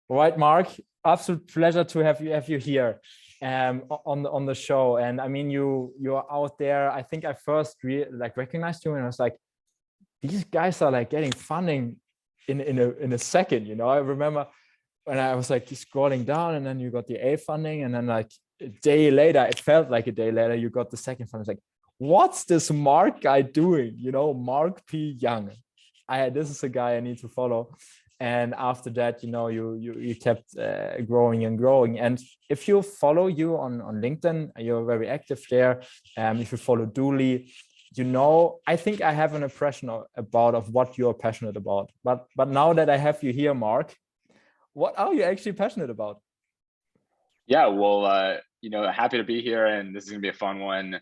All right, Mark, absolute pleasure to have you here on the show. And I mean, you're out there. I think I first recognized you and I was like, these guys are like getting funding in a second. I remember when I was like scrolling down, and then you got the A funding, and then like a day later, it felt like a day later, you got the second funding. It's like, what's this Mark guy doing? Mark P. Jung. This is a guy I need to follow. And after that, you kept growing and growing. And if you follow you on LinkedIn, you're very active there. If you follow Dooley, I think I have an impression of what you're passionate about. But now that I have you here, Mark, what are you actually passionate about? Yeah, well, happy to be here, and this is gonna be a fun one.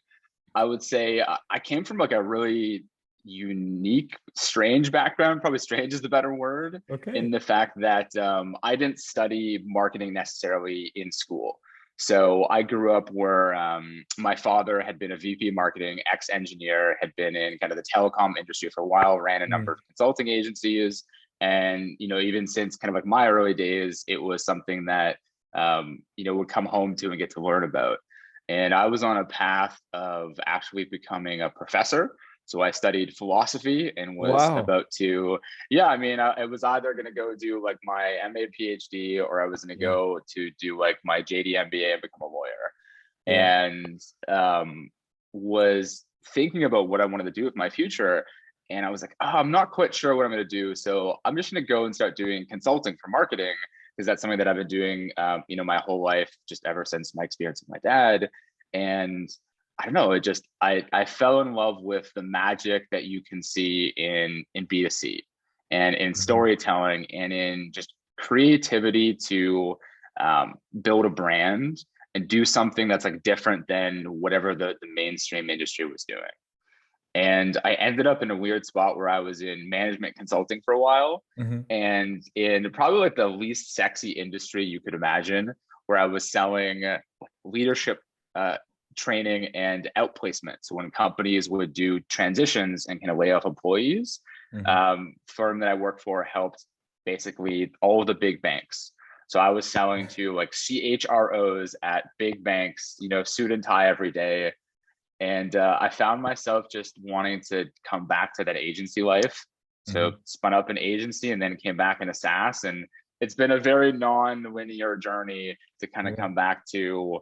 I would say I came from like a really unique, strange background. Probably strange is the better word, Okay. in the fact that I didn't study marketing necessarily in school. So I grew up where my father had been a VP marketing, ex-engineer, had been in kind of the telecom industry for a while, ran a number of consulting agencies. And, even since kind of like my early days, it was something that, would come home to and get to learn about. And I was on a path of actually becoming a professor. So I studied philosophy and was Wow. about to, yeah, I mean, I was either going to go do like my MA, PhD, or I was going to Yeah. go to do like my JD MBA and become a lawyer. Yeah. And was thinking about what I wanted to do with my future. And I was like, oh, I'm not quite sure what I'm going to do. So I'm just going to go and start doing consulting for marketing, because that's something that I've been doing, my whole life, just ever since my experience with my dad. And I don't know, I fell in love with the magic that you can see in B2C and in Mhm. storytelling and in just creativity to build a brand and do something that's like different than whatever the mainstream industry was doing. And I ended up in a weird spot where I was in management consulting for a while, Mhm. and in probably like the least sexy industry you could imagine, where I was selling leadership training and outplacement. So when companies would do transitions and kind of lay off employees, Mhm. firm that I worked for helped basically all of the big banks. So I was selling to like CHROs at big banks, suit and tie every day. And I found myself just wanting to come back to that agency life. So Mhm. spun up an agency and then came back into SaaS. And it's been a very non-linear journey to kind of Yeah. come back to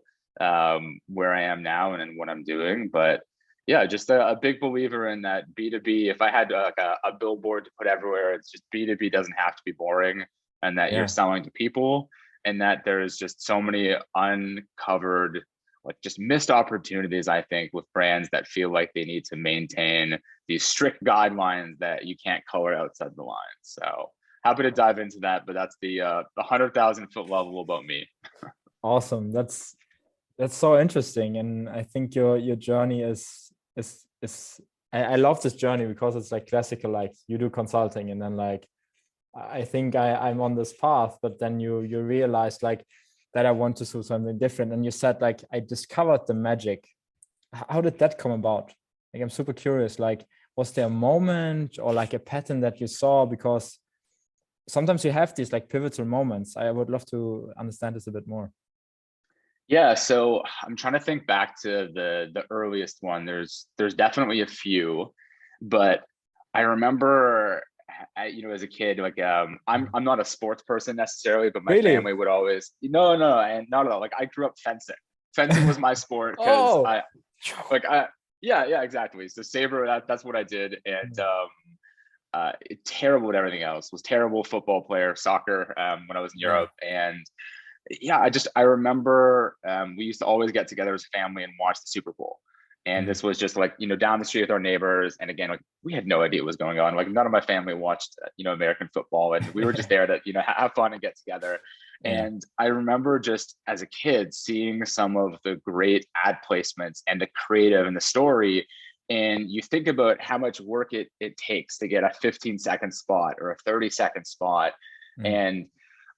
where I am now and what I'm doing. But yeah, just a big believer in that B2B. If I had like a billboard to put everywhere, it's just B2B doesn't have to be boring, and that you're Yeah. selling to people, and that there's just so many uncovered, like just missed opportunities, I think, with brands that feel like they need to maintain these strict guidelines that you can't color outside the lines. So happy to dive into that, but that's the 100,000 foot level about me. Awesome. That's so interesting, and I think your journey is I love this journey because it's like classical, like you do consulting and then like I think I'm on this path, but then you realize like that I want to do something different, and you said like I discovered the magic. How did that come about? Like I'm super curious, like was there a moment or like a pattern that you saw? Because sometimes you have these like pivotal moments. I would love to understand this a bit more. Yeah, so I'm trying to think back to the earliest one. There's definitely a few, but I remember, as a kid, like I'm not a sports person necessarily, but my Really? family would always, no, and not at all. Like I grew up fencing. Fencing was my sport because Oh. I like I yeah, exactly. So saber, that's what I did. And terrible at everything else. Was terrible football player, soccer, when I was in Yeah. Europe. And yeah, I remember we used to always get together as a family and watch the Super Bowl. And Mhm. this was just like, down the street with our neighbors. And again, like we had no idea what was going on. Like none of my family watched, American football, and we were just there to, have fun and get together. Yeah. And I remember just as a kid seeing some of the great ad placements and the creative and the story. And you think about how much work it takes to get a 15-second spot or a 30-second spot. Mhm. And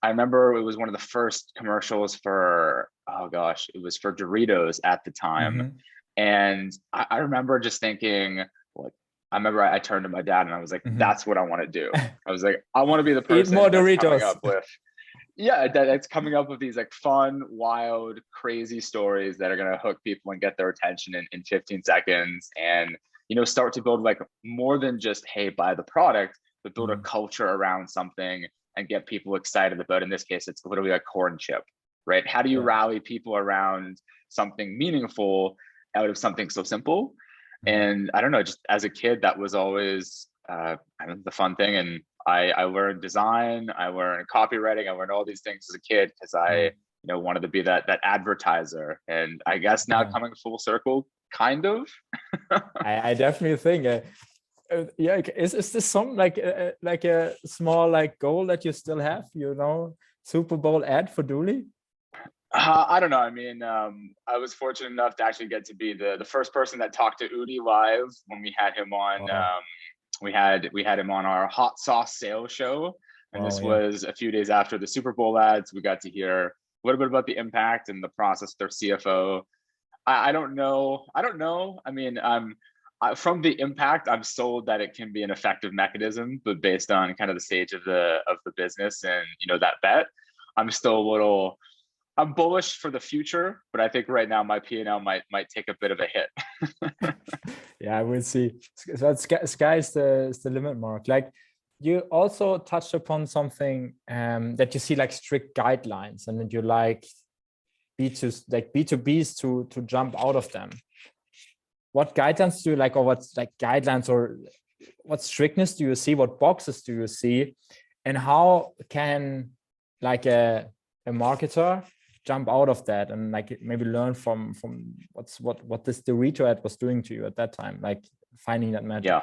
I remember it was one of the first commercials for, oh gosh, it was for Doritos at the time. Mhm. And I remember just thinking, like, I remember I turned to my dad and I was like, Mhm. that's what I want to do. I was like, I want to be the Eat more person that's coming Doritos. up with, yeah, that's coming up with these like fun, wild, crazy stories that are going to hook people and get their attention in 15 seconds, and start to build like more than just, hey, buy the product, but build a Mm, culture around something and get people excited about, in this case it's literally like corn chip, right? How do you yeah. rally people around something meaningful out of something so simple? Mm, And I don't know, just as a kid, that was always I don't know, the fun thing. And I learned design, I learned copywriting, I learned all these things as a kid because I, mm, wanted to be that advertiser. And I guess now yeah. coming full circle, kind of. I definitely think yeah, is this some like a small like goal that you still have, Super Bowl ad for Dooley? I don't know. I mean, I was fortunate enough to actually get to be the first person that talked to Udi live when we had him on. Wow. We had him on our hot sauce sales show, and Wow, this yeah. was a few days after the Super Bowl ads. We got to hear a little bit about the impact and the process with their CFO. I don't know. I don't know. I mean, from the impact, I'm sold that it can be an effective mechanism, but based on kind of the stage of the business and that bet, I'm still a little. I'm bullish for the future, but I think right now my P&L might take a bit of a hit. Yeah, I will see. So sky is the limit, Mark. Like you also touched upon something that you see like strict guidelines, and that you like B2Bs to jump out of them. What guidelines do you like, or what's like guidelines, or what strictness do you see? What boxes do you see? And how can like a marketer jump out of that and like maybe learn from what this Dorito ad was doing to you at that time, like finding that magic? Yeah.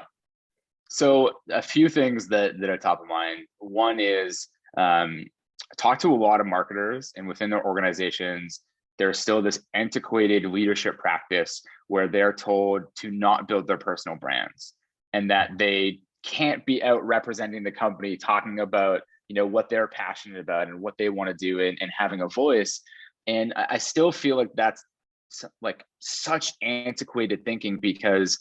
So a few things that are top of mind. One is talk to a lot of marketers, and within their organizations, there's still this antiquated leadership practice where they're told to not build their personal brands, and that they can't be out representing the company, talking about what they're passionate about and what they want to do, and having a voice. And I still feel like that's like such antiquated thinking, because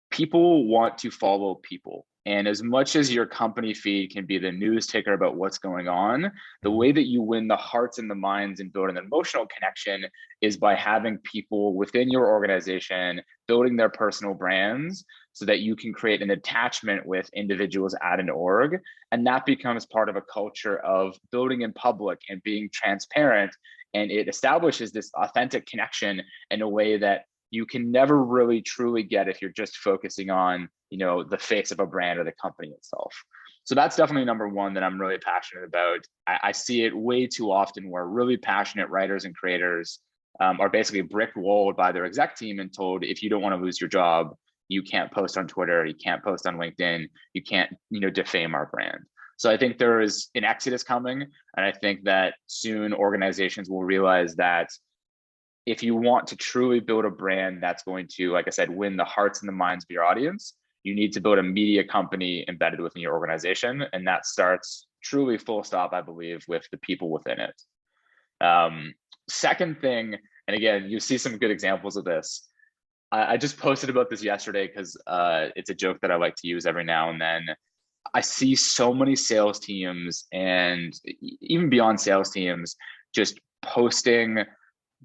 people want to follow people. And as much as your company feed can be the news ticker about what's going on, the Mhm. way that you win the hearts and the minds and build an emotional connection is by having people within your organization building their personal brands, so that you can create an attachment with individuals at an org. And that becomes part of a culture of building in public and being transparent. And it establishes this authentic connection in a way that you can never really truly get if you're just focusing on the face of a brand or the company itself. So that's definitely number one that I'm really passionate about. I see it way too often where really passionate writers and creators are basically brick walled by their exec team and told, if you don't want to lose your job, you can't post on Twitter, you can't post on LinkedIn, you can't defame our brand. So I think there is an exodus coming, and I think that soon organizations will realize that if you want to truly build a brand that's going to, like I said, win the hearts and the minds of your audience, you need to build a media company embedded within your organization. And that starts truly full stop, I believe, with the people within it. Second thing, and again, you see some good examples of this. I just posted about this yesterday because it's a joke that I like to use every now and then. I see so many sales teams and even beyond sales teams just posting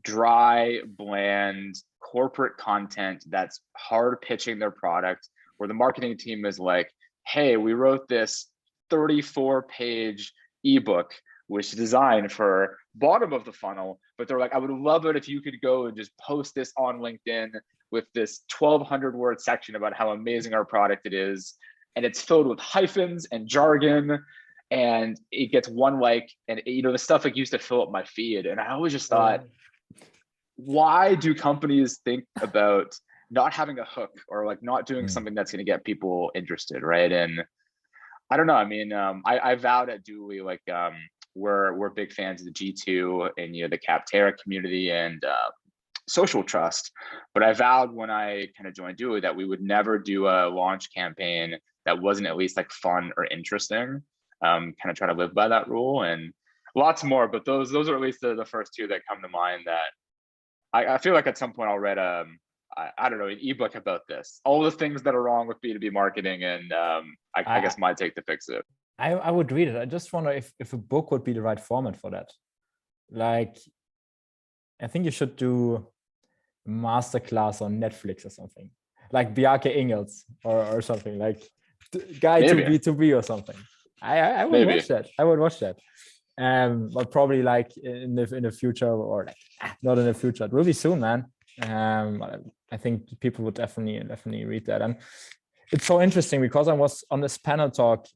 dry, bland corporate content that's hard pitching their product, where the marketing team is like, hey, we wrote this 34-page ebook which is designed for bottom of the funnel, but they're like, I would love it if you could go and just post this on LinkedIn with this 1,200 word section about how amazing our product it is, and it's filled with hyphens and jargon, and it gets one like, and the stuff like used to fill up my feed. And I always just thought, why do companies think about not having a hook, or like not doing Mm. something that's going to get people interested, right? And I don't know. I mean, I vowed at Dooley, like we're big fans of the G2 and the Capterra community and social trust. But I vowed when I kind of joined Dooley that we would never do a launch campaign that wasn't at least like fun or interesting. Kind of try to live by that rule, and lots more. But those are at least the first two that come to mind. That I feel like at some point I'll read I don't know, an ebook about this, all the things that are wrong with B2B marketing, and I I guess my take to fix it. I would read it. I just wonder if a book would be the right format for that. Like, I think you should do a masterclass on Netflix or something, like Bjarke Ingels or something, like Guy to Maybe, B2B or something. I would watch maybe. that. I would watch that. But probably like in the future, or like not in the future. It will be soon, man. I think people would definitely read that. And it's so interesting because I was on this panel talk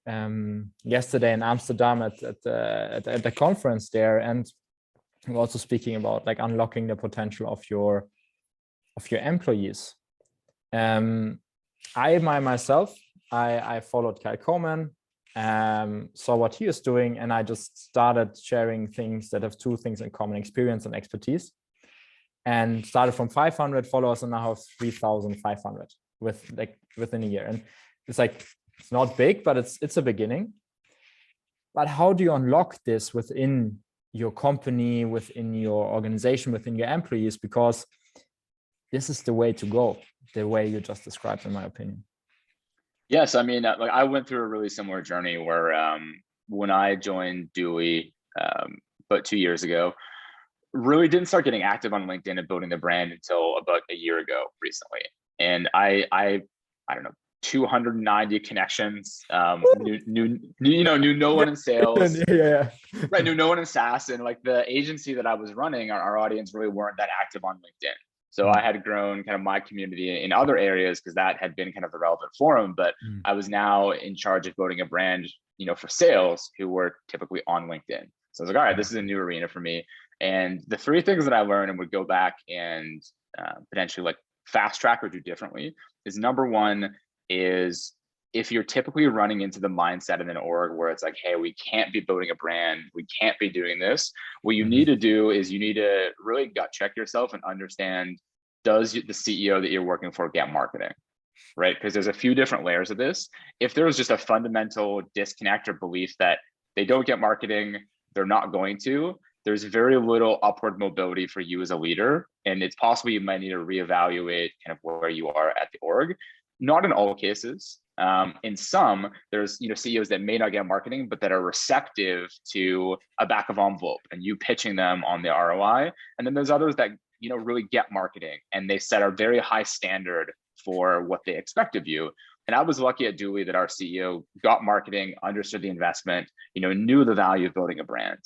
yesterday in Amsterdam at the conference there, and we're also speaking about like unlocking the potential of your employees. I followed Kyle Coleman, saw what he is doing, and I just started sharing things that have two things in common: experience and expertise. And started from 500 followers and now have 3,500 within a year. And it's like, it's not big, but it's a beginning. But how do you unlock this within your company, within your organization, within your employees? Because this is the way to go, the way you just described, in my opinion. Yes, I mean, like I went through a really similar journey where when I joined Dewey about 2 years ago, really didn't start getting active on LinkedIn and building the brand until about a year ago recently. And I don't know, 290 connections, knew no one in sales, Yeah. right? Knew no one in SaaS, and like the agency that I was running, our audience really weren't that active on LinkedIn. So I had grown kind of my community in other areas because that had been kind of the relevant forum. But I was now in charge of building a brand, for sales who were typically on LinkedIn. So I was like, all right, this is a new arena for me. And the three things that I learned and would go back and potentially like fast track or do differently is, number one is, if you're typically running into the mindset in an org where it's like, hey, we can't be building a brand, we can't be doing this, what you need to do is you need to really gut check yourself and understand, does the CEO that you're working for get marketing? Right? Because there's a few different layers of this. If there was just a fundamental disconnect or belief that they don't get marketing, they're not going to, there's very little upward mobility for you as a leader. And it's possible you might need to reevaluate kind of where you are at the org. Not in all cases. In some, there's CEOs that may not get marketing, but that are receptive to a back of envelope and you pitching them on the ROI. And then there's others that really get marketing and they set a very high standard for what they expect of you. And I was lucky at Dewey that our CEO got marketing, understood the investment, knew the value of building a brand.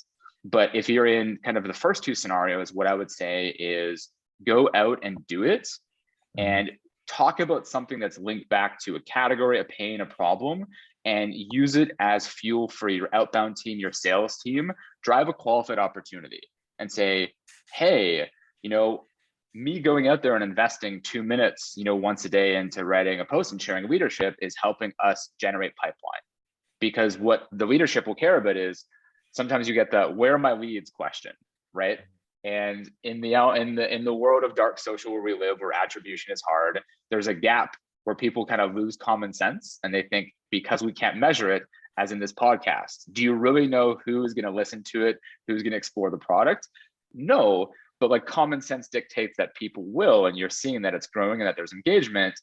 But if you're in kind of the first two scenarios, what I would say is go out and do it and talk about something that's linked back to a category, a pain, a problem, and use it as fuel for your outbound team, your sales team. Drive a qualified opportunity and say, hey, me going out there and investing 2 minutes, once a day into writing a post and sharing leadership is helping us generate pipeline. Because what the leadership will care about is, sometimes you get the "where are my leads" question, right? And in the world of dark social where we live, where attribution is hard, there's a gap where people kind of lose common sense and they think, because we can't measure it, as in this podcast, do you really know who is going to listen to it, who's going to explore the product? No, but like common sense dictates that people will, and you're seeing that it's growing and that there's engagement.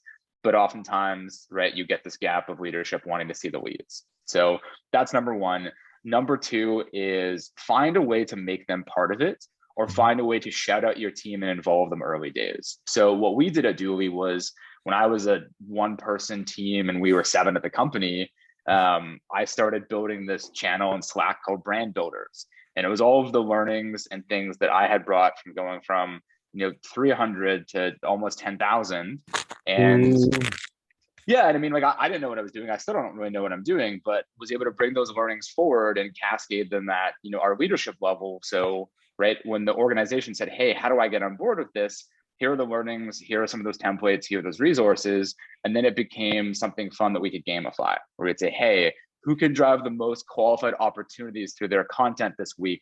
But oftentimes, right, you get this gap of leadership wanting to see the leads. So that's number one. Number two is find a way to make them part of it, or find a way to shout out your team and involve them early days. So what we did at Dewey was, when I was a one-person team and we were 7 at the company, I started building this channel in Slack called Brand Builders. And it was all of the learnings and things that I had brought from going from 300 to almost 10,000. And yeah, and I mean, like I didn't know what I was doing. I still don't really know what I'm doing, but was able to bring those learnings forward and cascade them at our leadership level. So right, when the organization said, hey, how do I get on board with this? Here are the learnings, here are some of those templates, here are those resources. And then it became something fun that we could gamify, where we'd say, hey, who can drive the most qualified opportunities through their content this week?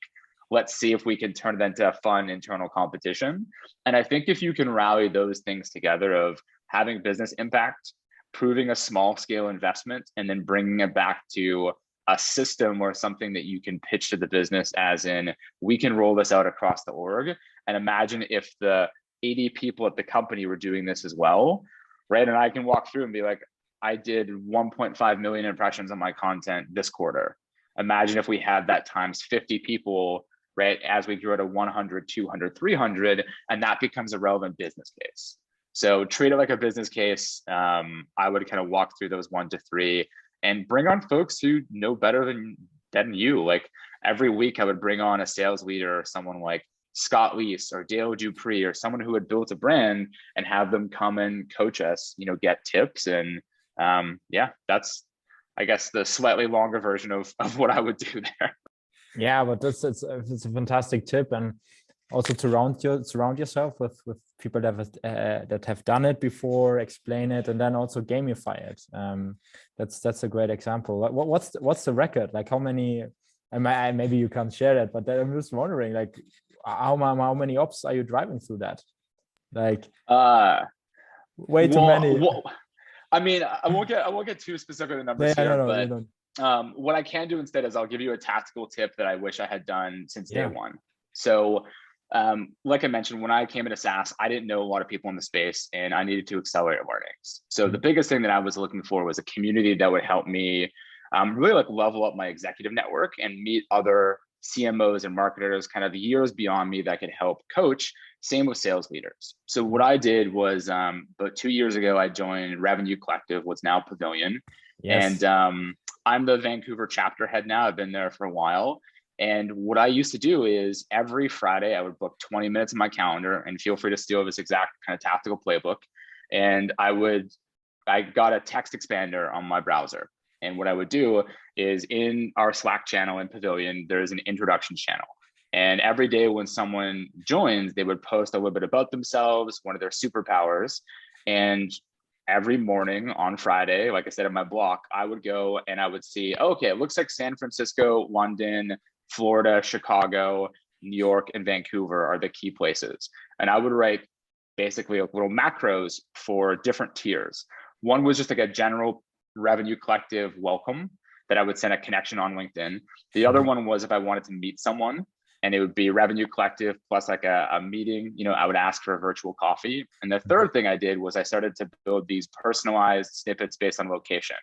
Let's see if we can turn that into a fun internal competition. And I think if you can rally those things together of having business impact, proving a small scale investment, and then bringing it back to a system or something that you can pitch to the business, as in, we can roll this out across the org. And imagine if the 80 people at the company were doing this as well, right? And I can walk through and be like, I did 1.5 million impressions on my content this quarter. Imagine if we had that times 50 people, right? As we grow to 100, 200, 300, and that becomes a relevant business case. So treat it like a business case. I would kind of walk through those 1 to 3 and bring on folks who know better than you. Like every week I would bring on a sales leader, someone like Scott Leese or Dale Dupree, or someone who had built a brand, and have them come and coach us, get tips. And yeah, that's, I guess, the slightly longer version of what I would do there. Yeah, but it's a fantastic tip, and also to surround yourself with people that have done it before, explain it, and then also gamify it. That's a great example. What's the record? Like how many? Maybe you can't share that, but I'm just wondering, like how many ops are you driving through that? Like way too many. I mean, I won't get too specific with the numbers here, but what I can do instead is I'll give you a tactical tip that I wish I had done since day one. So like I mentioned, when I came into SaaS, I didn't know a lot of people in the space, and I needed to accelerate learnings. So the biggest thing that I was looking for was a community that would help me really like level up my executive network and meet other CMOs and marketers kind of years beyond me that could help coach. Same with sales leaders. So what I did was about 2 years ago, I joined Revenue Collective, what's now Pavilion. Yes. And I'm the Vancouver chapter head now. I've been there for a while. And what I used to do is every Friday, I would book 20 minutes in my calendar, and feel free to steal this exact kind of tactical playbook. And I got a text expander on my browser. And what I would do is in our Slack channel in Pavilion, there's an introduction channel. And every day when someone joins, they would post a little bit about themselves, one of their superpowers. And every morning on Friday, like I said in my block, I would go and I would see, okay, it looks like San Francisco, London, Florida, Chicago, New York, and Vancouver are the key places. And I would write basically like little macros for different tiers. One was just like a general Revenue Collective welcome that I would send a connection on LinkedIn. The other one was if I wanted to meet someone, and it would be Revenue Collective plus like a meeting, I would ask for a virtual coffee. And the third thing I did was I started to build these personalized snippets based on location.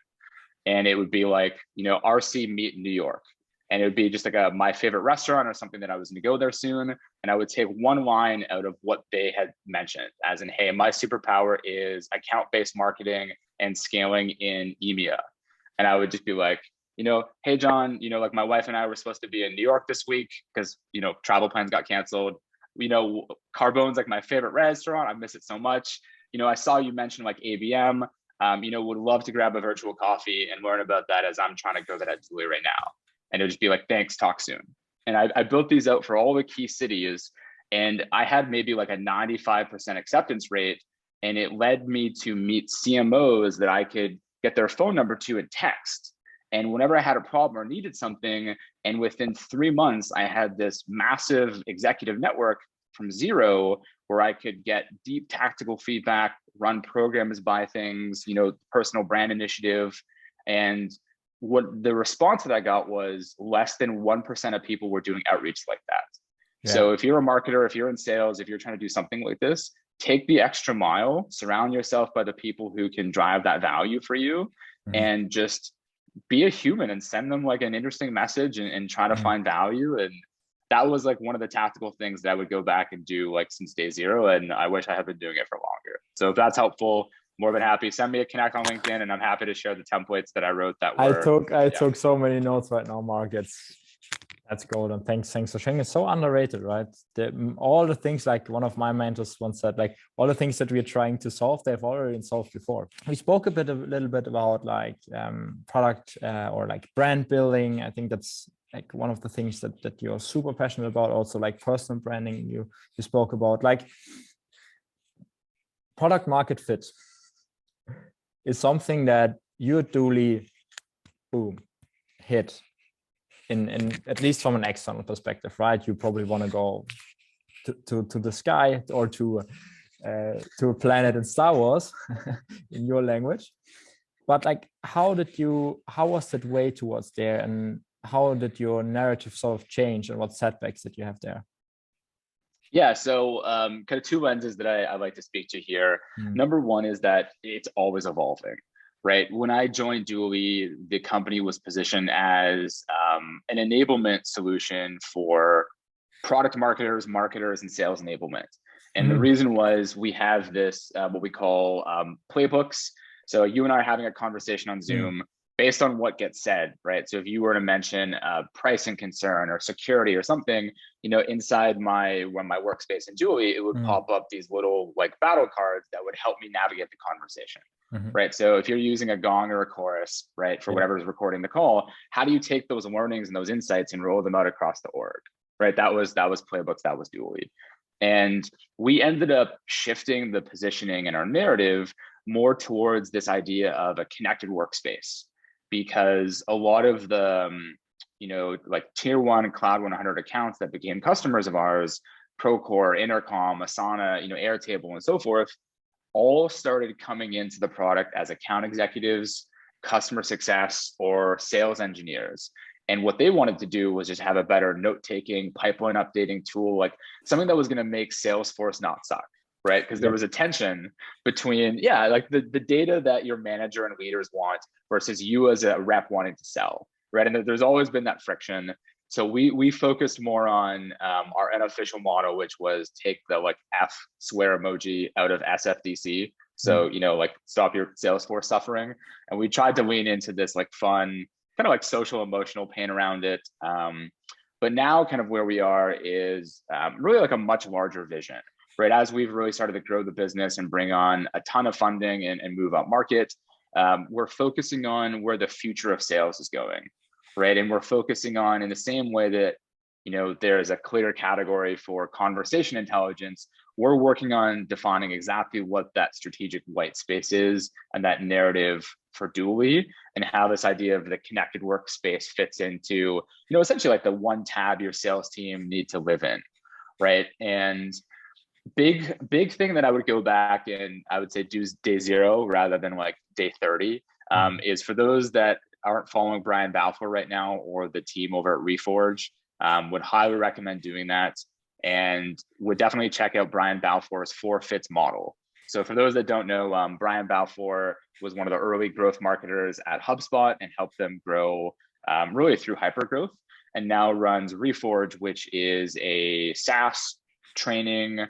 And it would be like, RC meet in New York. And it would be just like my favorite restaurant or something that I was going to go there soon. And I would take one line out of what they had mentioned, as in, hey, my superpower is account-based marketing and scaling in EMEA. And I would just be like, hey, John, like my wife and I were supposed to be in New York this week because, travel plans got canceled. Carbone's like my favorite restaurant. I miss it so much. I saw you mention like ABM, would love to grab a virtual coffee and learn about that as I'm trying to go to that Italy right now. And it would just be like, thanks, talk soon. And I built these out for all the key cities. And I had maybe like a 95% acceptance rate. And it led me to meet CMOs that I could get their phone number to and text. And whenever I had a problem or needed something, and within 3 months, I had this massive executive network from zero where I could get deep tactical feedback, run programs by things, personal brand initiative. And what the response that I got was less than 1% of people were doing outreach like that. Yeah. So if you're a marketer, if you're in sales, if you're trying to do something like this, take the extra mile, surround yourself by the people who can drive that value for you, and just be a human and send them like an interesting message and try to find value. And that was like one of the tactical things that I would go back and do like since day zero. And I wish I had been doing it for longer. So if that's helpful, more than happy. Send me a connect on LinkedIn, and I'm happy to share the templates that I wrote that were. I took so many notes right now, Mark. That's golden. Thanks for sharing. It's so underrated, right? All the things, like one of my mentors once said, like all the things that we're trying to solve, they've already been solved before. We spoke a little bit about like product or like brand building. I think that's like one of the things that you're super passionate about. Also like personal branding. You spoke about like product market fit is something that you duly hit in at least from an external perspective, right? You probably want to go to the sky or to a planet in Star Wars in your language. But like, how was that way towards there, and how did your narrative sort of change, and what setbacks did you have there? Yeah, so kind of two lenses that I like to speak to here. Number one is that it's always evolving, right? When I joined Dually, the company was positioned as an enablement solution for product marketers, and sales enablement. And the reason was we have this, what we call playbooks. So you and I are having a conversation on Zoom based on what gets said, right? So if you were to mention pricing concern or security or something, inside my workspace in Dually, it would pop up these little like battle cards that would help me navigate the conversation. Right. So if you're using a Gong or a Chorus, right, for whatever is recording the call, how do you take those learnings and those insights and roll them out across the org? Right. That was playbooks, that was Dually. And we ended up shifting the positioning and our narrative more towards this idea of a connected workspace, because a lot of the, like tier 1 Cloud 100 accounts that became customers of ours, Procore, Intercom, Asana, Airtable, and so forth, all started coming into the product as account executives, customer success, or sales engineers. And what they wanted to do was just have a better note-taking, pipeline updating tool, like something that was going to make Salesforce not suck, right? Because there was a tension between, like the data that your manager and leaders want versus you as a rep wanting to sell, right? And there's always been that friction. So we focused more on our unofficial model, which was take the like F swear emoji out of SFDC. So, like stop your Salesforce suffering. And we tried to lean into this like fun, kind of like social emotional pain around it. But now kind of where we are is really like a much larger vision, right? As we've really started to grow the business and bring on a ton of funding and move up market, we're focusing on where the future of sales is going, right? And we're focusing on, in the same way that, there's a clear category for conversation intelligence, we're working on defining exactly what that strategic white space is and that narrative for Dually, and how this idea of the connected workspace fits into, essentially like the one tab your sales team need to live in, right? And big thing that I would go back and I would say do day 0 rather than like day 30 is, for those that aren't following Brian Balfour right now or the team over at Reforge, would highly recommend doing that, and would definitely check out Brian Balfour's 4 Fits model. So for those that don't know, Brian Balfour was one of the early growth marketers at HubSpot and helped them grow really through hypergrowth, and now runs Reforge, which is a SaaS training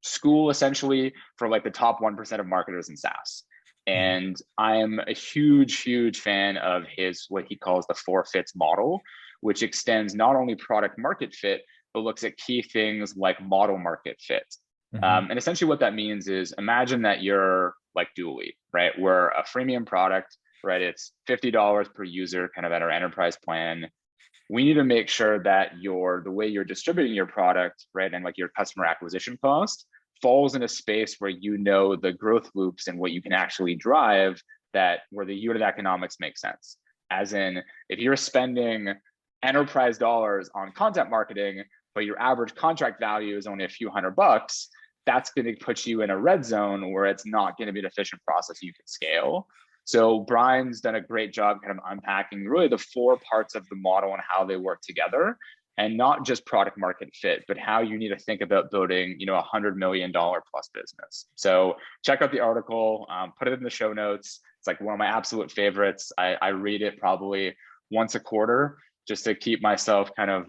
school essentially for like the top 1% of marketers in SaaS. And I'm a huge fan of his, what he calls the 4 Fits model, which extends not only product market fit, but looks at key things like model market fit. And essentially what that means is, imagine that you're like Dually, right? We're a freemium product, right? It's $50 per user, kind of at our enterprise plan. We need to make sure that the way you're distributing your product, right, and like your customer acquisition cost falls in a space where the growth loops and what you can actually drive, that where the unit economics make sense. As in, if you're spending enterprise dollars on content marketing, but your average contract value is only a few $100, that's going to put you in a red zone where it's not going to be an efficient process you can scale. So Brian's done a great job kind of unpacking really the 4 parts of the model and how they work together, and not just product market fit, but how you need to think about building, $100 million plus business. So check out the article, put it in the show notes. It's like one of my absolute favorites. I read it probably once a quarter just to keep myself kind of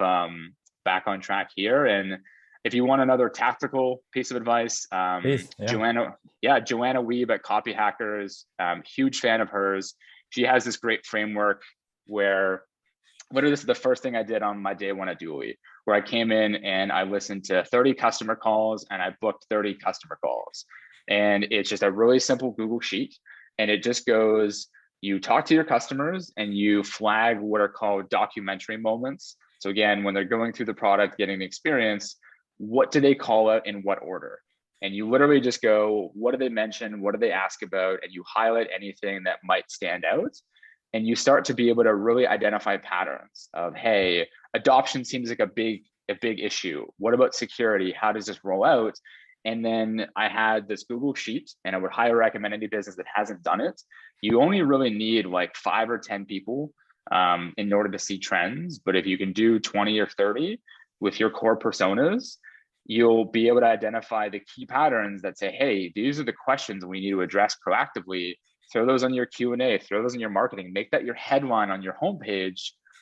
back on track here. And if you want another tactical piece of advice, Joanna Wiebe at Copy Hackers, huge fan of hers. She has this great framework where, literally, this is the first thing I did on my day 1 at Dually, where I came in and I listened to 30 customer calls and I booked 30 customer calls. And it's just a really simple Google sheet. And it just goes, you talk to your customers and you flag what are called documentary moments. So again, when they're going through the product, getting the experience, what do they call out in what order? And you literally just go, what do they mention? What do they ask about? And you highlight anything that might stand out. And you start to be able to really identify patterns of, hey, adoption seems like a big issue. What about security? How does this roll out? And then I had this Google sheet, and I would highly recommend any business that hasn't done it. You only really need like 5 or 10 people in order to see trends. But if you can do 20 or 30 with your core personas, you'll be able to identify the key patterns that say, hey, these are the questions we need to address proactively. Throw those on your Q&A, throw those in your marketing, make that your headline on your homepage,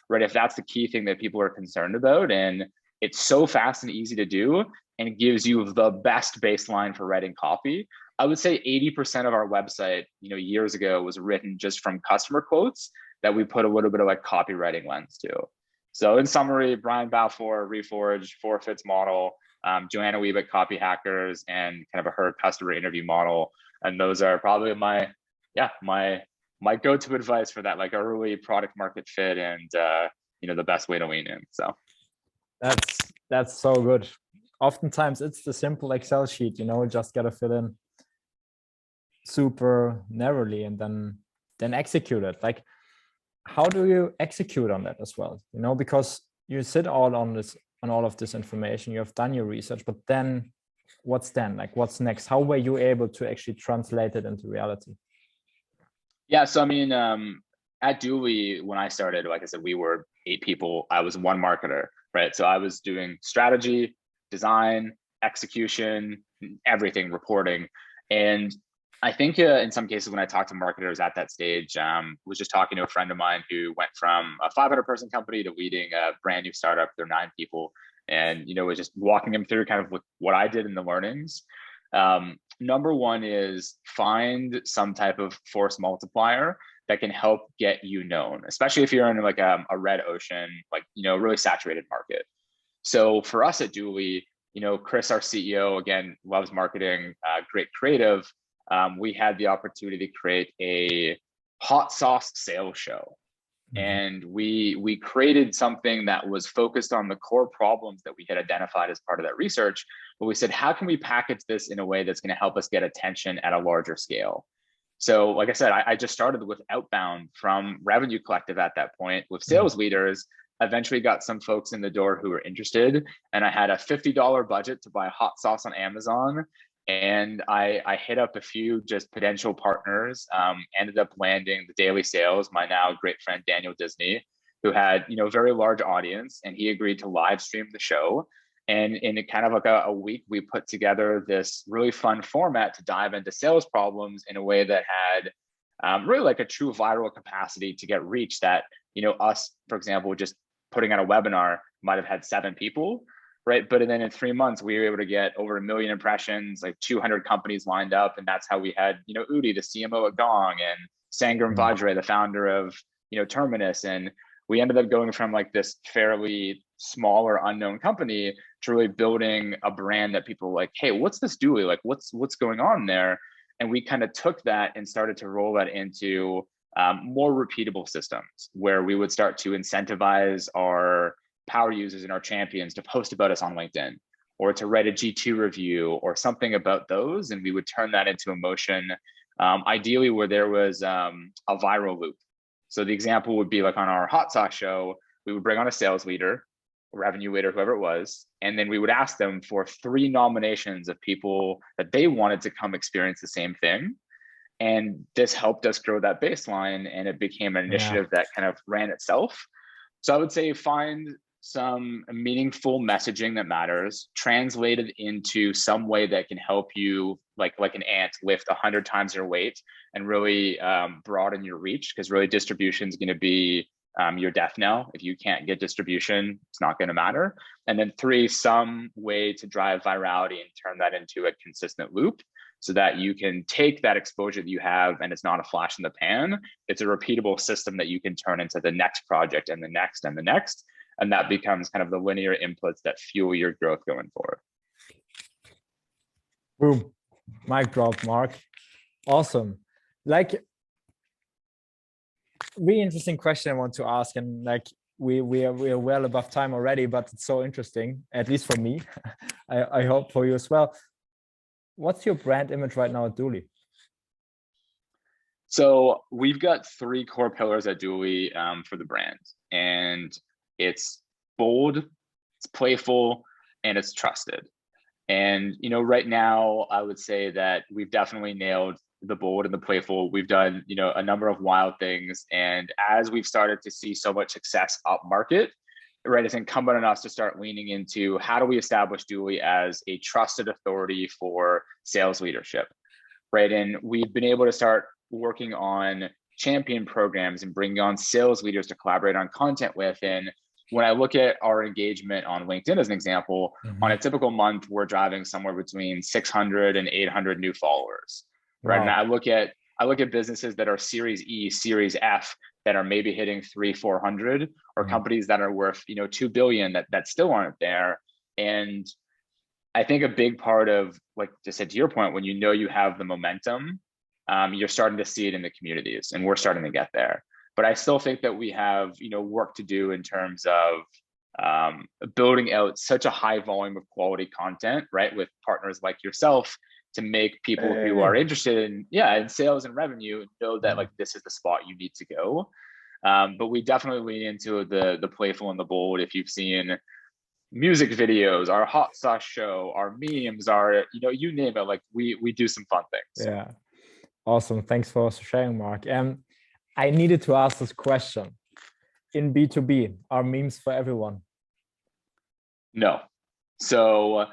right? If that's the key thing that people are concerned about. And it's so fast and easy to do, and it gives you the best baseline for writing copy. I would say 80% of our website, years ago was written just from customer quotes that we put a little bit of like copywriting lens to. So in summary, Brian Balfour, Reforge, Forfeits model, Joanna Wiebe, Copy Hackers, and kind of her customer interview model. And those are probably my go-to advice for that, like early product market fit and the best way to lean in. So that's so good. Oftentimes it's the simple Excel sheet, just gotta fill in super narrowly and then execute it. Like, how do you execute on that as well? Because you sit all on all of this information, you have done your research, but then what's then? Like, what's next? How were you able to actually translate it into reality? Yeah, so I mean, at Dooley, when I started, like I said, we were 8 people. I was one marketer, right? So I was doing strategy, design, execution, everything, reporting. And I think in some cases when I talked to marketers at that stage, was just talking to a friend of mine who went from a 500-person company to leading a brand new startup. They're 9 people, and was just walking them through kind of what I did in the learnings. Number one is find some type of force multiplier that can help get you known, especially if you're in like a red ocean, like really saturated market. So for us at Dooley, Chris, our CEO, again, loves marketing, great creative. We had the opportunity to create a hot sauce sales show. And we created something that was focused on the core problems that we had identified as part of that research. But we said, how can we package this in a way that's going to help us get attention at a larger scale? So like I said, I just started with outbound from Revenue Collective at that point with sales leaders, eventually got some folks in the door who were interested. And I had a $50 budget to buy hot sauce on Amazon. And I hit up a few just potential partners, ended up landing the daily sales, my now great friend, Daniel Disney, who had, a very large audience, and he agreed to live stream the show. And in a kind of like a week, we put together this really fun format to dive into sales problems in a way that had really like a true viral capacity to get reach that, us, for example, just putting on a webinar might have had 7 people. Right. But then in 3 months, we were able to get over 1 million impressions, like 200 companies lined up. And that's how we had, Udi, the CMO at Gong, and Sangram Vajre, the founder of, Terminus. And we ended up going from like this fairly small or unknown company to really building a brand that people were like, hey, what's this Dooley? Like, what's going on there? And we kind of took that and started to roll that into more repeatable systems where we would start to incentivize our power users and our champions to post about us on LinkedIn, or to write a G2 review or something about those. And we would turn that into a motion, ideally where there was a viral loop. So the example would be like on our hot sauce show, we would bring on a sales leader, revenue leader, whoever it was, and then we would ask them for 3 nominations of people that they wanted to come experience the same thing. And this helped us grow that baseline, and it became an initiative that kind of ran itself. So I would say find some meaningful messaging that matters, translated into some way that can help you, like an ant, lift 100 times your weight and really broaden your reach, because really distribution is going to be your death knell. If you can't get distribution, it's not going to matter. And then 3, some way to drive virality and turn that into a consistent loop, so that you can take that exposure that you have and it's not a flash in the pan. It's a repeatable system that you can turn into the next project and the next and the next. And that becomes kind of the linear inputs that fuel your growth going forward. Boom. Mic drop, Mark. Awesome. Like, really interesting question I want to ask. And like, we are well above time already, but it's so interesting, at least for me. I hope for you as well. What's your brand image right now at Dooley? So we've got 3 core pillars at Dooley for the brand. And it's bold, it's playful, and it's trusted. And, right now, I would say that we've definitely nailed the bold and the playful. We've done, a number of wild things. And as we've started to see so much success up market, right, it's incumbent on us to start leaning into how do we establish Dooley as a trusted authority for sales leadership, right? And we've been able to start working on champion programs and bringing on sales leaders to collaborate on content with. And when I look at our engagement on LinkedIn as an example, on a typical month, we're driving somewhere between 600 and 800 new followers, right? Wow. And I look at businesses that are Series E, Series F, that are maybe hitting 300-400, or companies that are worth 2 billion that still aren't there. And I think a big part of, like just said to your point, when you have the momentum, you're starting to see it in the communities, and we're starting to get there. But I still think that we have work to do in terms of building out such a high volume of quality content, right, with partners like yourself, to make people who are interested in sales and revenue know that like this is the spot you need to go. But we definitely lean into the playful and the bold. If you've seen music videos, our hot sauce show, our memes, our you name it, like we do some fun things. Yeah, awesome. Thanks for sharing, Mark. I needed to ask this question. In B2B, are memes for everyone? No. So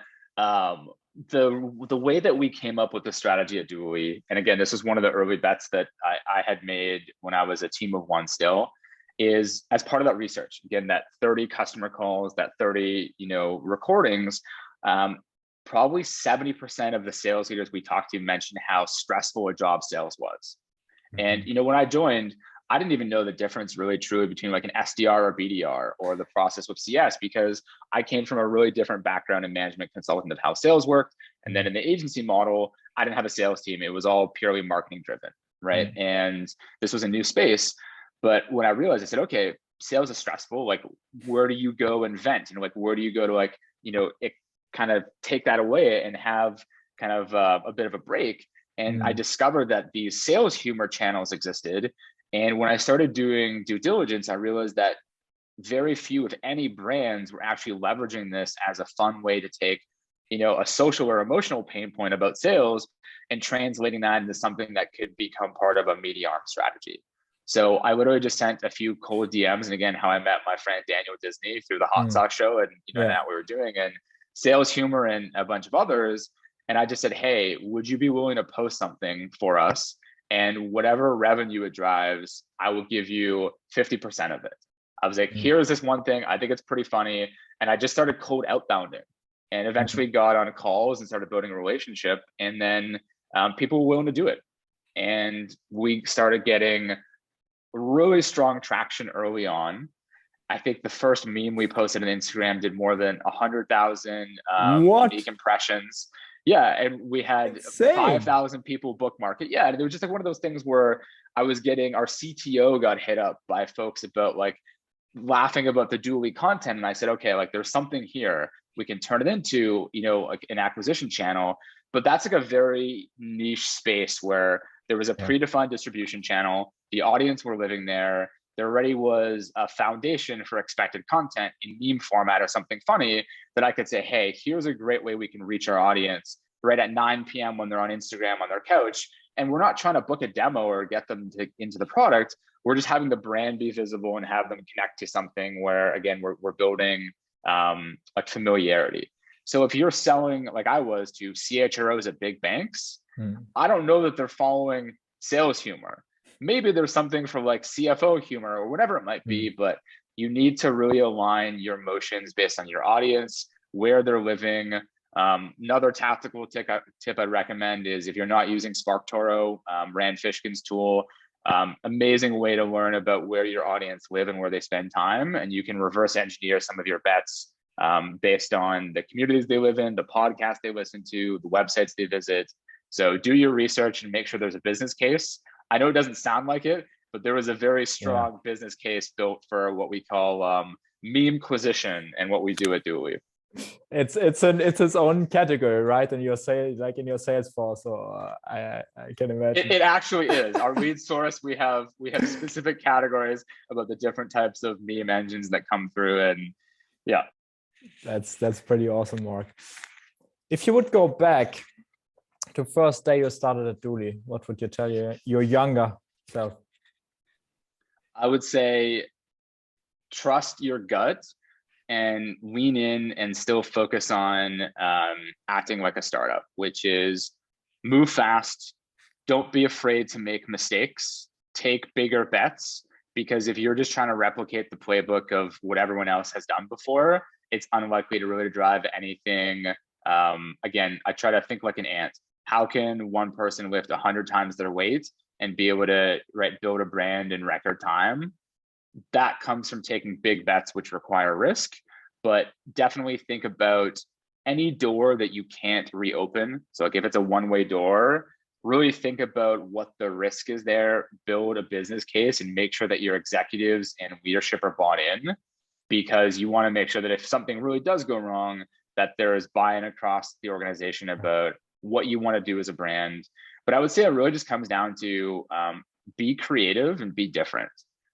the way that we came up with the strategy at Dooley, and again, this is one of the early bets that I had made when I was a team of one still, is as part of that research, again, that 30 customer calls, that 30 recordings, probably 70% of the sales leaders we talked to mentioned how stressful a job sales was. And when I joined, I didn't even know the difference really truly between like an SDR or BDR or the process with CS, because I came from a really different background in management consulting of how sales worked. And then in the agency model, I didn't have a sales team. It was all purely marketing driven, right? And this was a new space. But when I realized, I said, okay, sales is stressful. Like, where do you go and vent? And like, where do you go to like, it kind of take that away and have kind of a bit of a break? And I discovered that these sales humor channels existed. And when I started doing due diligence, I realized that very few, if any, brands were actually leveraging this as a fun way to take, a social or emotional pain point about sales and translating that into something that could become part of a media arm strategy. So I literally just sent a few cold DMs, and again, how I met my friend Daniel Disney through the hot sauce show, and that we were doing, and sales humor and a bunch of others. And I just said, hey, would you be willing to post something for us? And whatever revenue it drives, I will give you 50% of it. I was like, here's this one thing. I think it's pretty funny. And I just started cold outbounding, and eventually got on calls and started building a relationship. And then people were willing to do it. And we started getting really strong traction early on. I think the first meme we posted on Instagram did more than 100,000 unique impressions. Yeah, and we had 5,000 people bookmark it. Yeah, and it was just like one of those things where I was getting, our CTO got hit up by folks about like laughing about the Dooley content. And I said, okay, like there's something here. We can turn it into, like an acquisition channel. But that's like a very niche space where there was a predefined distribution channel. The audience were living there. There already was a foundation for expected content in meme format or something funny that I could say, hey, here's a great way we can reach our audience right at 9 p.m. when they're on Instagram on their couch. And we're not trying to book a demo or get them into the product. We're just having the brand be visible and have them connect to something where, again, we're building like familiarity. So if you're selling, like I was, to CHROs at big banks, I don't know that they're following sales humor. Maybe there's something for like CFO humor or whatever it might be, but you need to really align your motions based on your audience, where they're living. Another tactical tip I'd recommend is, if you're not using SparkToro, Rand Fishkin's tool, amazing way to learn about where your audience live and where they spend time. And you can reverse engineer some of your bets based on the communities they live in, the podcasts they listen to, the websites they visit. So do your research and make sure there's a business case. I know it doesn't sound like it, but there was a very strong business case built for what we call meme-quisition and what we do at Dooley. It's its own category, right? In your sales, like in your sales force. So I can imagine. It actually is. Our lead source, we have specific categories about the different types of meme engines that come through, and yeah. That's pretty awesome, Mark. If you would go back to first day you started at Dooley, what would you tell your younger self? I would say trust your gut, and lean in and still focus on acting like a startup, which is move fast. Don't be afraid to make mistakes. Take bigger bets, because if you're just trying to replicate the playbook of what everyone else has done before, it's unlikely to really drive anything. Again, I try to think like an ant. How can one person lift 100 times their weight and be able to build a brand in record time? That comes from taking big bets, which require risk. But definitely think about any door that you can't reopen. So like if it's a one-way door, really think about what the risk is there, build a business case, and make sure that your executives and leadership are bought in, because you want to make sure that if something really does go wrong, that there is buy-in across the organization about what you want to do as a brand. But I would say it really just comes down to be creative and be different,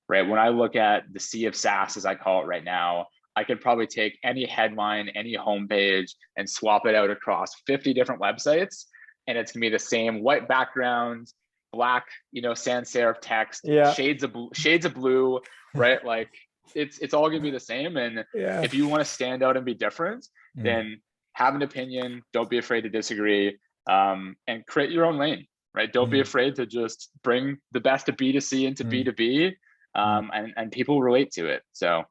right? When I look at the sea of SaaS, as I call it right now, I could probably take any headline, any homepage, and swap it out across 50 different websites, and it's gonna be the same white background, black, sans serif text, shades of blue, right? Like it's all gonna be the same. And if you want to stand out and be different, then have an opinion. Don't be afraid to disagree, and create your own lane, right? Don't be afraid to just bring the best of B2C into B2B, and people relate to it. So.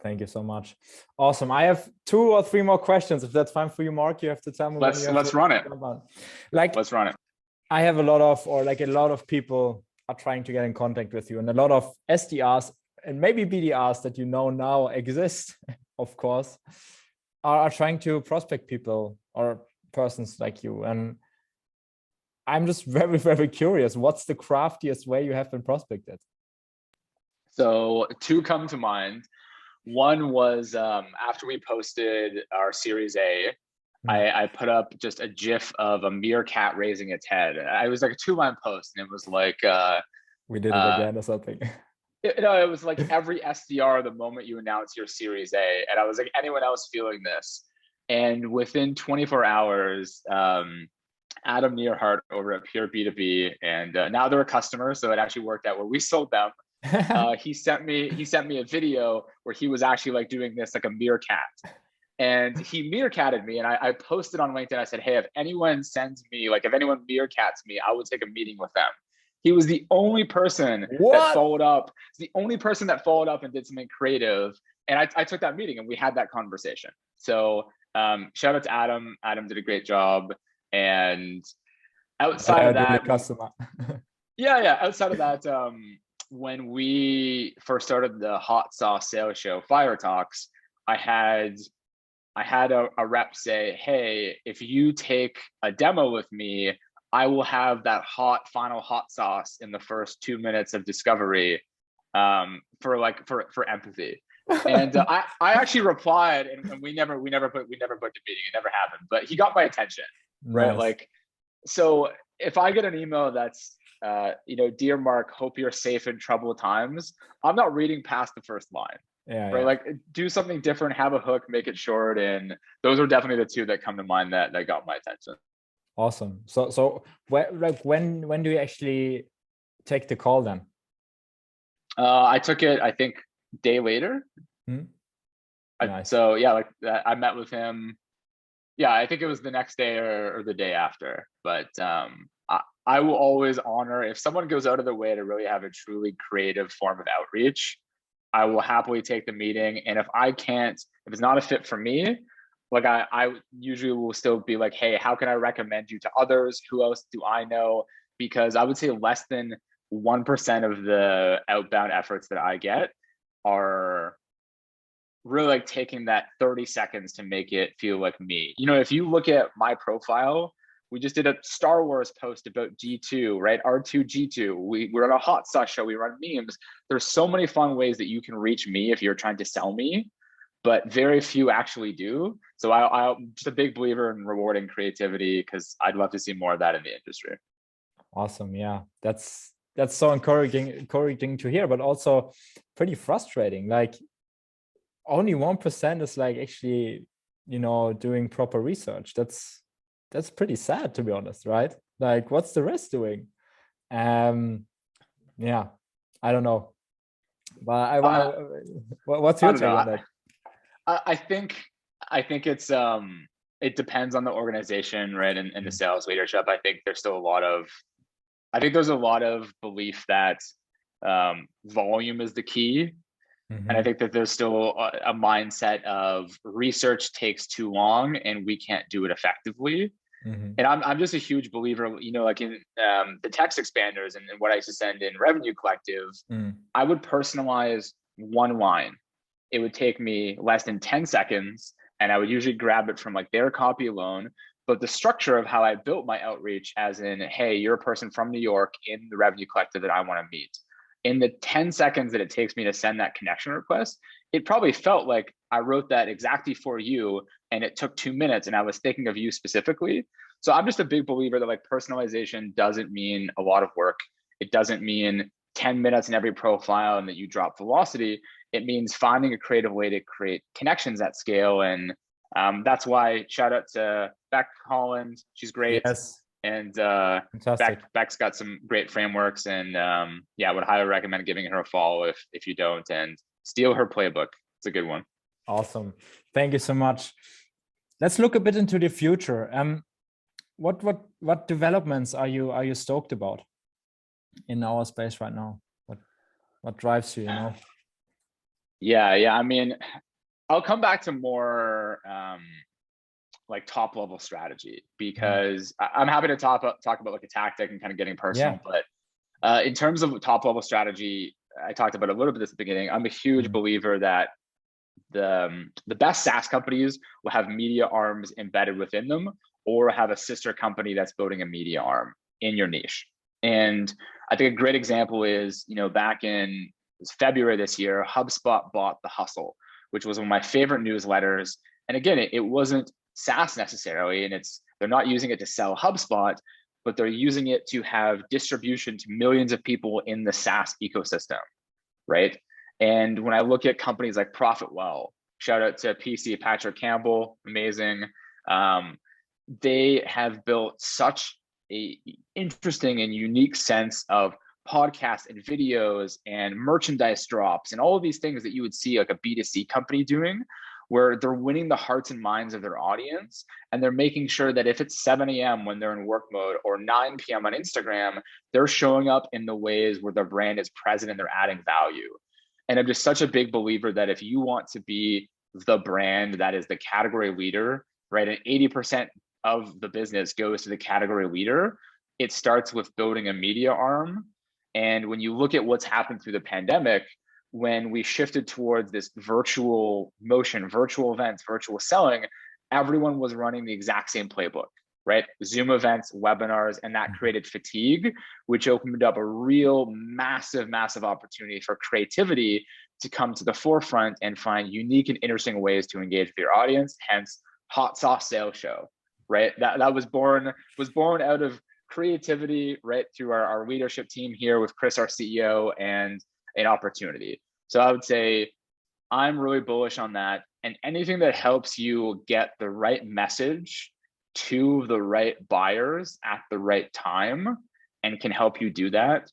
Thank you so much. Awesome. I have 2 or 3 more questions. If that's fine for you, Mark, you have to tell me. Let's run it. Let's run it. I have a lot of people are trying to get in contact with you, and a lot of SDRs and maybe BDRs that now exist, of course, are trying to prospect people or persons like you. And I'm just very, very curious. What's the craftiest way you have been prospected? So 2 come to mind. One was after we posted our Series A, I put up just a GIF of a meerkat raising its head. I was like a 2-line post, and it was like we did it again or something. It was like every SDR the moment you announce your Series A, and I was like, anyone else feeling this? And within 24 hours, Adam Nearhart over at Pure B2B, and now they're a customer, so it actually worked out where we sold them. He sent me a video where he was actually like doing this like a meerkat, and he meerkatted me, and I posted on LinkedIn. I said, hey, if anyone meerkats me, I would take a meeting with them. He was the only person that followed up. The only person that followed up and did something creative, and I took that meeting and we had that conversation. So shout out to Adam. Adam did a great job. And outside of that, customer. outside of that, when we first started the hot sauce sales show, Fire Talks, I had a rep say, hey, if you take a demo with me, I will have that final hot sauce in the first 2 minutes of discovery, for empathy. And I actually replied, and we never booked a meeting. It never happened, but he got my attention, right? Like, so if I get an email that's, dear Mark, hope you're safe in troubled times, I'm not reading past the first line. Right? Like, do something different, have a hook, make it short. And those are definitely the 2 that come to mind that got my attention. Awesome. So when do you actually take the call then? I took it, I think, day later. Nice. I met with him. Yeah, I think it was the next day or the day after. But I will always honor if someone goes out of their way to really have a truly creative form of outreach. I will happily take the meeting. And if it's not a fit for me, like I usually will still be like, hey, how can I recommend you to others? Who else do I know? Because I would say less than 1% of the outbound efforts that I get are really like taking that 30 seconds to make it feel like me. If you look at my profile, we just did a Star Wars post about G2, right? R2G2. We're on a hot sauce show. We run memes. There's so many fun ways that you can reach me if you're trying to sell me, but very few actually do. So I'm just a big believer in rewarding creativity, because I'd love to see more of that in the industry. Awesome. Yeah, that's so encouraging to hear, but also pretty frustrating. Like, only 1% is like actually, doing proper research. That's pretty sad, to be honest, right? Like, what's the rest doing? I don't know. But what's your take on that? I think it's it depends on the organization, right? And the sales leadership. I think there's still a lot of belief that volume is the key. And I think that there's still a mindset of research takes too long and we can't do it effectively. And I'm just a huge believer, you know, like in the text expanders and what I used to send in Revenue Collective, I would personalize one line. It would take me less than 10 seconds, and I would usually grab it from like their copy alone. But the structure of how I built my outreach, as in, hey, you're a person from New York in the Revenue Collective that I want to meet. In the 10 seconds that it takes me to send that connection request, it probably felt like I wrote that exactly for you, and it took 2 minutes, and I was thinking of you specifically. So I'm just a big believer that like personalization doesn't mean a lot of work. It doesn't mean 10 minutes in every profile and that you drop velocity. It means finding a creative way to create connections at scale. And that's why shout out to Beck Holland. She's great. Yes. And Fantastic. Beck's got some great frameworks, and yeah, I would highly recommend giving her a follow if you don't, and steal her playbook. It's a good one. Awesome. Thank you so much. Let's look a bit into the future. What developments are you stoked about in our space right now? What drives you, you know? Yeah. I mean, I'll come back to more like top level strategy, because I'm happy to talk about like a tactic and kind of getting personal. But in terms of top level strategy, I talked about a little bit at the beginning. I'm a huge believer that the best SaaS companies will have media arms embedded within them, or have a sister company that's building a media arm in your niche. And I think a great example is, you know, back in February this year, HubSpot bought The Hustle, which was one of my favorite newsletters. And again, it wasn't SaaS necessarily, and they're not using it to sell HubSpot, but they're using it to have distribution to millions of people in the SaaS ecosystem, right? And when I look at companies like ProfitWell, shout out to PC Patrick Campbell, amazing. They have built such a interesting and unique sense of podcasts and videos and merchandise drops and all of these things that you would see like a B2C company doing, where they're winning the hearts and minds of their audience. And they're making sure that if it's 7 a.m. when they're in work mode, or 9 p.m. on Instagram, they're showing up in the ways where their brand is present and they're adding value. And I'm just such a big believer that if you want to be the brand that is the category leader, right, and 80% of the business goes to the category leader, it starts with building a media arm. And when you look at what's happened through the pandemic, when we shifted towards this virtual motion, virtual events, virtual selling, everyone was running the exact same playbook, right? Zoom events, webinars, and that created fatigue, which opened up a real massive opportunity for creativity to come to the forefront and find unique and interesting ways to engage with your audience, hence Hot Sauce Sales Show, right? That was born out of creativity, right, through our leadership team here with Chris, our CEO, and an opportunity. So I would say I'm really bullish on that. And anything that helps you get the right message to the right buyers at the right time and can help you do that,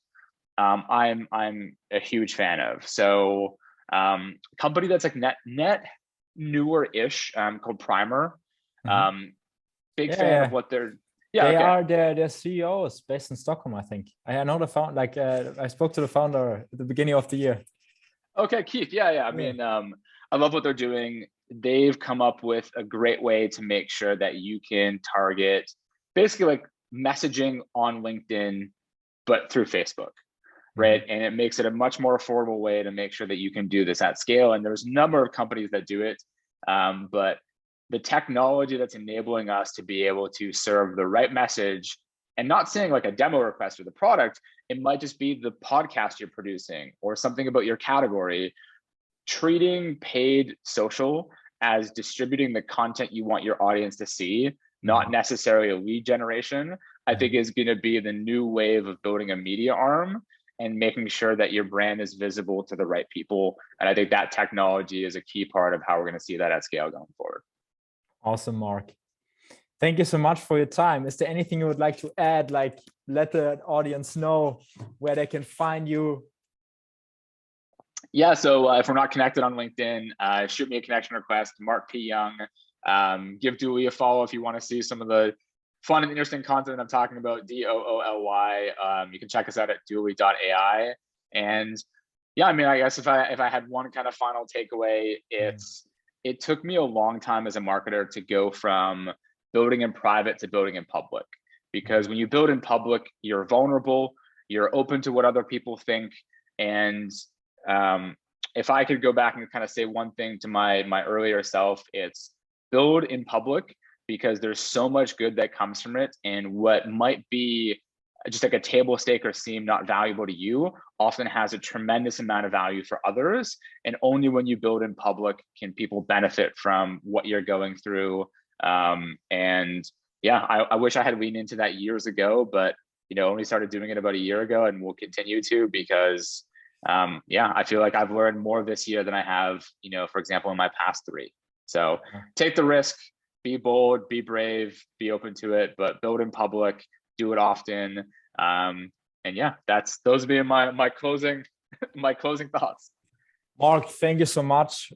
I'm a huge fan of. So company that's like net newer-ish, called Primer. Big fan of what they're. Their CEO is based in Stockholm, I think. I know the founder. Like I spoke to the founder at the beginning of the year. Okay, Keith. Yeah. I mean, I love what they're doing. They've come up with a great way to make sure that you can target basically like messaging on LinkedIn, but through Facebook, right? And it makes it a much more affordable way to make sure that you can do this at scale. And there's a number of companies that do it, but the technology that's enabling us to be able to serve the right message, and not saying like a demo request or the product, it might just be the podcast you're producing or something about your category. Treating paid social as distributing the content you want your audience to see, not necessarily a lead generation, I think is going to be the new wave of building a media arm and making sure that your brand is visible to the right people. And I think that technology is a key part of how we're going to see that at scale going forward. Awesome, Mark. Thank you so much for your time. Is there anything you would like to add, like let the audience know where they can find you? Yeah, so if we're not connected on LinkedIn, shoot me a connection request, Mark P. Young. Give Dooley a follow if you want to see some of the fun and interesting content I'm talking about, Dooly. You can check us out at dooley.ai. And yeah, I mean, I guess if I had one kind of final takeaway, it took me a long time as a marketer to go from building in private to building in public. Because when you build in public, you're vulnerable, you're open to what other people think. And if I could go back and kind of say one thing to my earlier self, it's build in public, because there's so much good that comes from it. And what might be just like a table stake or seem not valuable to you often has a tremendous amount of value for others. And only when you build in public can people benefit from what you're going through. And yeah, I wish I had leaned into that years ago, but only started doing it about a year ago, and will continue to, because yeah, I feel like I've learned more this year than I have, for example, in my past 3. So take the risk, be bold, be brave, be open to it, but build in public, do it often. And yeah, those being my closing my closing thoughts. Mark, thank you so much.